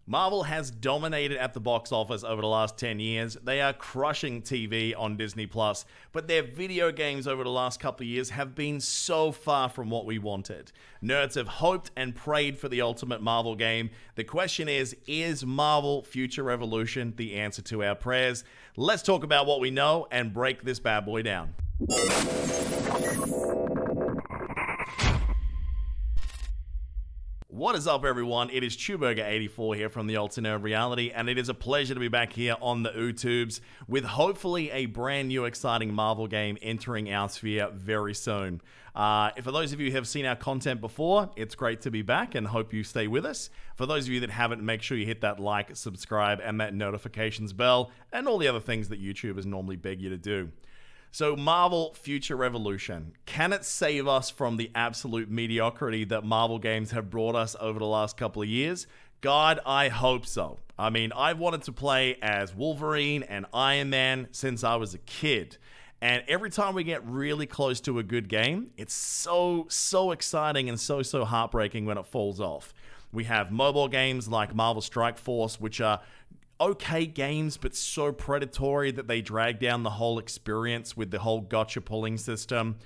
Marvel has dominated at the box office over the last 10 years. They are crushing TV on Disney+, but their video games over the last couple of years have been so far from what we wanted. Nerds have hoped and prayed for the ultimate Marvel game. The question is Marvel Future Revolution the answer to our prayers? Let's talk about what we know and break this bad boy down. What is up, everyone? It is Chewburger84 here from the Alternate Reality, and it is a pleasure to be back here on the YouTubes with hopefully a brand new exciting Marvel game entering our sphere very soon. For those of you who have seen our content before, it's great to be back and hope you stay with us. For those of you that haven't, make sure you hit that like, subscribe, and that notifications bell, and all the other things that YouTubers normally beg you to do. So, Marvel Future Revolution. Can it save us from the absolute mediocrity that Marvel games have brought us over the last couple of years? God, I hope so. I mean, I've wanted to play as Wolverine and Iron Man since I was a kid. And every time we get really close to a good game, it's so exciting and so heartbreaking when it falls off. We have mobile games like Marvel Strike Force, which are okay games, but so predatory that they drag down the whole experience with the whole gotcha pulling system.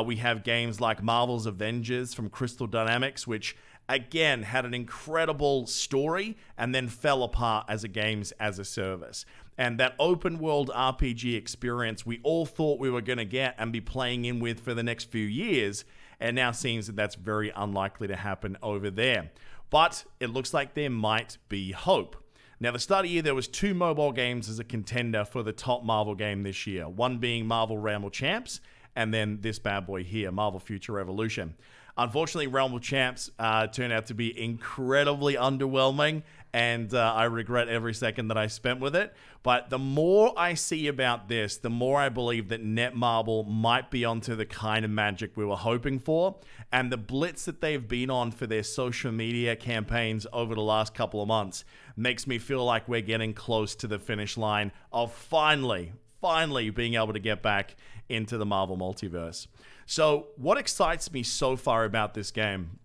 We have games like Marvel's Avengers from Crystal Dynamics, which again had an incredible story and then fell apart as a games as a service. And that open world RPG experience we all thought we were going to get and be playing in with for the next few years, and now seems that that's very unlikely to happen over there. But it looks like there might be hope. Now, the start of the year, there was 2 mobile games as a contender for the top Marvel game this year. One being Marvel Realm of Champs, and then this bad boy here, Marvel Future Revolution. Unfortunately, Realm of Champs turned out to be incredibly underwhelming, and I regret every second that I spent with it. But the more I see about this, the more I believe that Netmarble might be onto the kind of magic we were hoping for. And the blitz that they've been on for their social media campaigns over the last couple of months makes me feel like we're getting close to the finish line of finally being able to get back into the Marvel multiverse. So what excites me so far about this game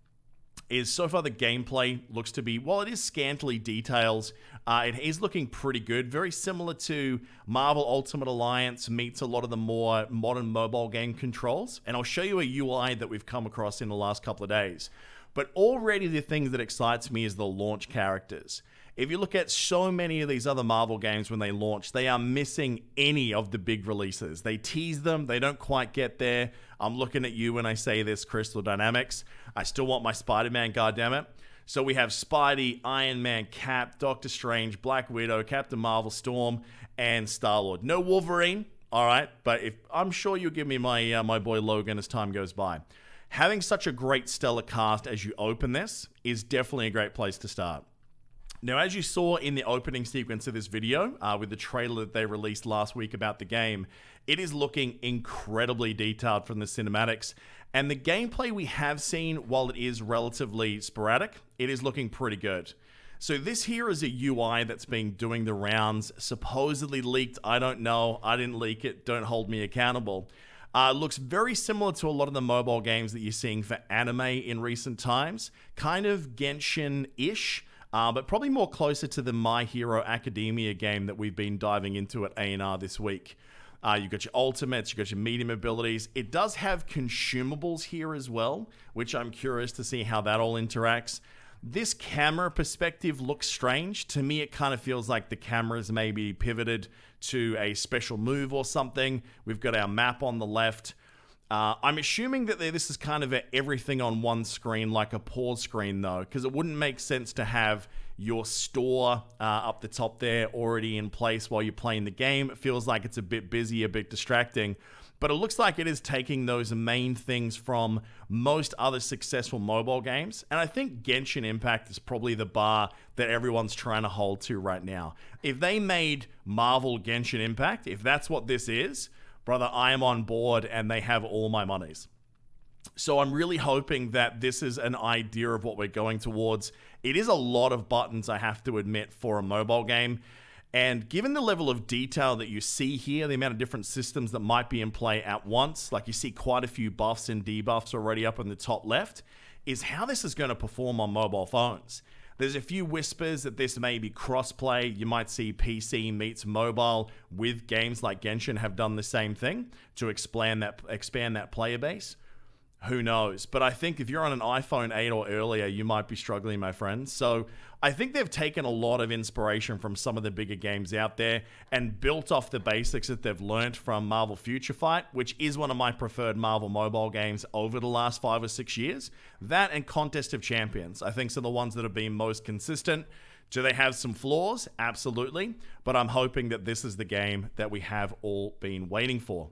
is so far the gameplay looks to be, while it is scantily detailed, it is looking pretty good. Very similar to Marvel Ultimate Alliance meets a lot of the more modern mobile game controls. And I'll show you a UI that we've come across in the last couple of days. But already the thing that excites me is the launch characters. If you look at so many of these other Marvel games when they launch, they are missing any of the big releases. They tease them, they don't quite get there. I'm looking at you when I say this, Crystal Dynamics. I still want my Spider-Man, goddammit. So we have Spidey, Iron Man, Cap, Doctor Strange, Black Widow, Captain Marvel, Storm, and Star-Lord. No Wolverine, all right, but I'm sure you'll give me my my boy Logan as time goes by. Having such a great stellar cast as you open this is definitely a great place to start. Now, as you saw in the opening sequence of this video, with the trailer that they released last week about the game, it is looking incredibly detailed from the cinematics. And the gameplay we have seen, while it is relatively sporadic, it is looking pretty good. So this here is a UI that's been doing the rounds, supposedly leaked. I don't know. I didn't leak it. Don't hold me accountable. Looks very similar to a lot of the mobile games that you're seeing for anime in recent times. Kind of Genshin-ish. But probably more closer to the My Hero Academia game that we've been diving into at A&R this week. You've got your ultimates, you've got your medium abilities. It does have consumables here as well, which I'm curious to see how that all interacts. This camera perspective looks strange. To me, it kind of feels like the camera's maybe pivoted to a special move or something. We've got our map on the left. I'm assuming that this is kind of everything on one screen, like a pause screen though, because it wouldn't make sense to have your store up the top there already in place while you're playing the game. It feels like it's a bit busy, a bit distracting, but it looks like it is taking those main things from most other successful mobile games. And I think Genshin Impact is probably the bar that everyone's trying to hold to right now. If they made Marvel Genshin Impact, if that's what this is, brother, I am on board and they have all my monies. So I'm really hoping that this is an idea of what we're going towards. It is a lot of buttons, I have to admit, for a mobile game. And given the level of detail that you see here, the amount of different systems that might be in play at once, like you see quite a few buffs and debuffs already up in the top left, is how this is going to perform on mobile phones. There's a few whispers that this may be crossplay. You might see PC meets mobile with games like Genshin have done the same thing to expand that player base. Who knows? But I think if you're on an iPhone 8 or earlier, you might be struggling, my friends. So I think they've taken a lot of inspiration from some of the bigger games out there and built off the basics that they've learned from Marvel Future Fight, which is one of my preferred Marvel mobile games over the last 5 or 6 years. That and Contest of Champions, I think, are the ones that have been most consistent. Do they have some flaws? Absolutely. But I'm hoping that this is the game that we have all been waiting for.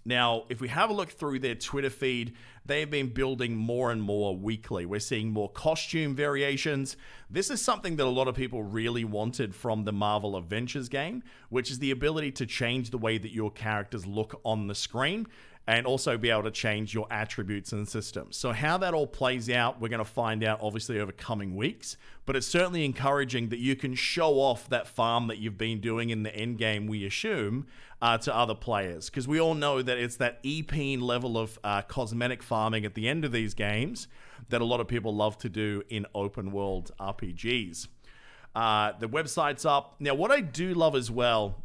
Now, if we have a look through their Twitter feed, they've been building more and more weekly. We're seeing more costume variations. This is something that a lot of people really wanted from the Marvel Avengers game, which is the ability to change the way that your characters look on the screen and also be able to change your attributes and systems. So how that all plays out, we're going to find out obviously over coming weeks, but it's certainly encouraging that you can show off that farm that you've been doing in the end game, we assume, to other players. Because we all know that it's that EPeen level of cosmetic farming at the end of these games that a lot of people love to do in open world RPGs. The website's up. Now, what I do love as well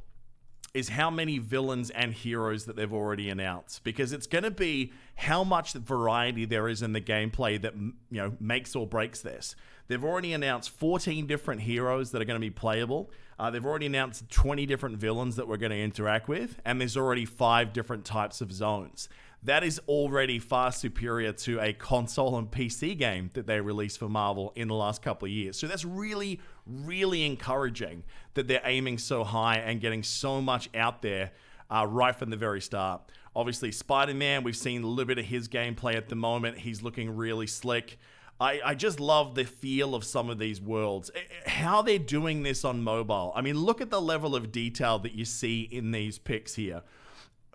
is how many villains and heroes that they've already announced, because it's going to be how much variety there is in the gameplay that, you know, makes or breaks this. They've already announced 14 different heroes that are going to be playable. They've already announced 20 different villains that we're going to interact with, and there's already 5 different types of zones. That is already far superior to a console and PC game that they released for Marvel in the last couple of years. So that's really, really encouraging that they're aiming so high and getting so much out there right from the very start. Obviously, Spider-Man, we've seen a little bit of his gameplay at the moment. He's looking really slick. I just love the feel of some of these worlds. How they're doing this on mobile. I mean, look at the level of detail that you see in these pics here.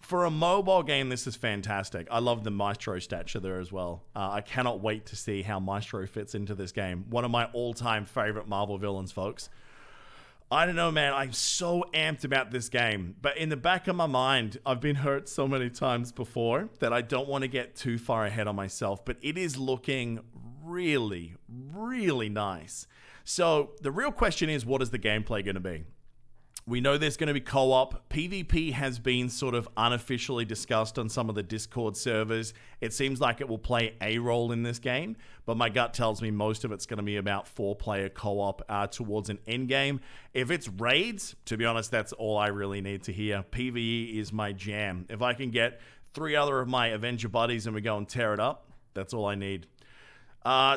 For a mobile game, this is fantastic. I love the Maestro stature there as well. I cannot wait to see how Maestro fits into this game. One of my all-time favorite Marvel villains, folks. I don't know, man. I'm so amped about this game. But in the back of my mind, I've been hurt so many times before that I don't want to get too far ahead on myself. But it is looking really, really nice. So the real question is, what is the gameplay going to be? We know there's going to be co-op. PvP has been sort of unofficially discussed on some of the Discord servers. It seems like it will play a role in this game, but my gut tells me most of it's going to be about 4-player co-op towards an end game. If it's raids, to be honest, that's all I really need to hear. PvE is my jam. If I can get 3 other of my Avenger buddies and we go and tear it up, that's all I need.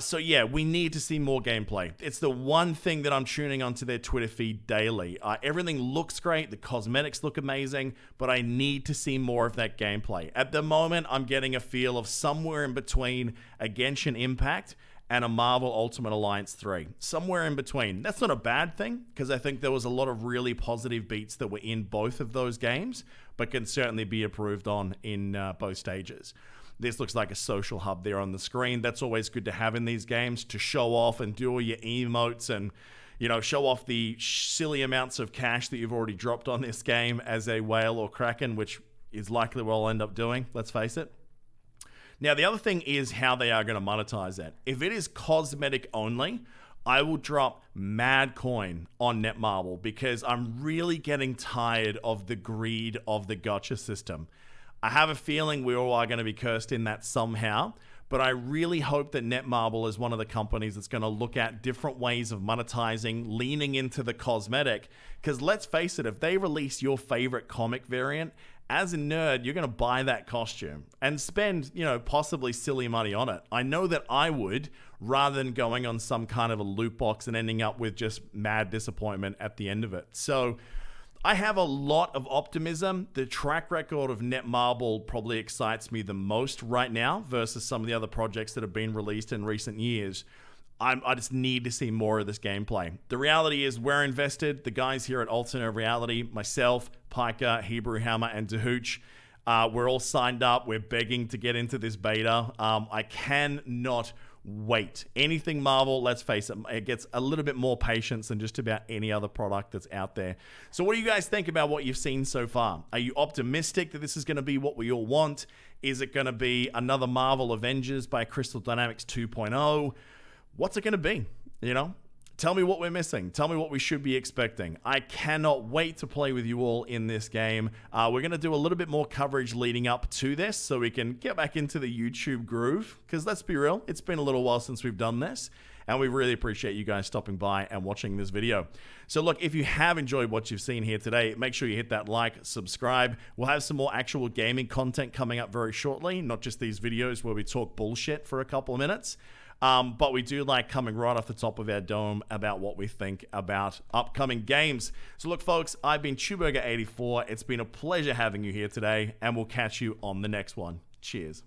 So yeah, we need to see more gameplay. It's the one thing that I'm tuning onto their Twitter feed daily. Everything looks great, the cosmetics look amazing, but I need to see more of that gameplay. At the moment, I'm getting a feel of somewhere in between a Genshin Impact and a Marvel Ultimate Alliance 3. Somewhere in between. That's not a bad thing, because I think there was a lot of really positive beats that were in both of those games, but can certainly be improved on in both stages. This looks like a social hub there on the screen. That's always good to have in these games, to show off and do all your emotes and, you know, show off the silly amounts of cash that you've already dropped on this game as a whale or kraken, which is likely what I'll end up doing, let's face it. Now, the other thing is how they are going to monetize that. If it is cosmetic only, I will drop mad coin on Netmarble because I'm really getting tired of the greed of the gacha system. I have a feeling we all are going to be cursed in that somehow, but I really hope that Netmarble is one of the companies that's going to look at different ways of monetizing, leaning into the cosmetic, because let's face it, if they release your favorite comic variant, as a nerd, you're going to buy that costume and spend, you know, possibly silly money on it. I know that I would, rather than going on some kind of a loot box and ending up with just mad disappointment at the end of it. So I have a lot of optimism. The track record of Netmarble probably excites me the most right now versus some of the other projects that have been released in recent years. I just need to see more of this gameplay. The reality is we're invested. The guys here at Alternate Reality, myself, Piker, Hebrew Hammer, and Dahooch, we're all signed up. We're begging to get into this beta. I cannot wait. Anything Marvel, let's face it, it gets a little bit more patience than just about any other product that's out there. So what do you guys think about what you've seen so far? Are you optimistic that this is going to be what we all want? Is it going to be another Marvel Avengers by Crystal Dynamics 2.0? What's it going to be? You know, Tell me what we're missing. Tell me what we should be expecting. I cannot wait to play with you all in this game. We're going to do a little bit more coverage leading up to this so we can get back into the YouTube groove. Because let's be real, it's been a little while since we've done this. And we really appreciate you guys stopping by and watching this video. So look, if you have enjoyed what you've seen here today, make sure you hit that like, subscribe. We'll have some more actual gaming content coming up very shortly, not just these videos where we talk bullshit for a couple of minutes. But we do like coming right off the top of our dome about what we think about upcoming games. So look, folks, I've been Chewburger84. It's been a pleasure having you here today, and we'll catch you on the next one. Cheers.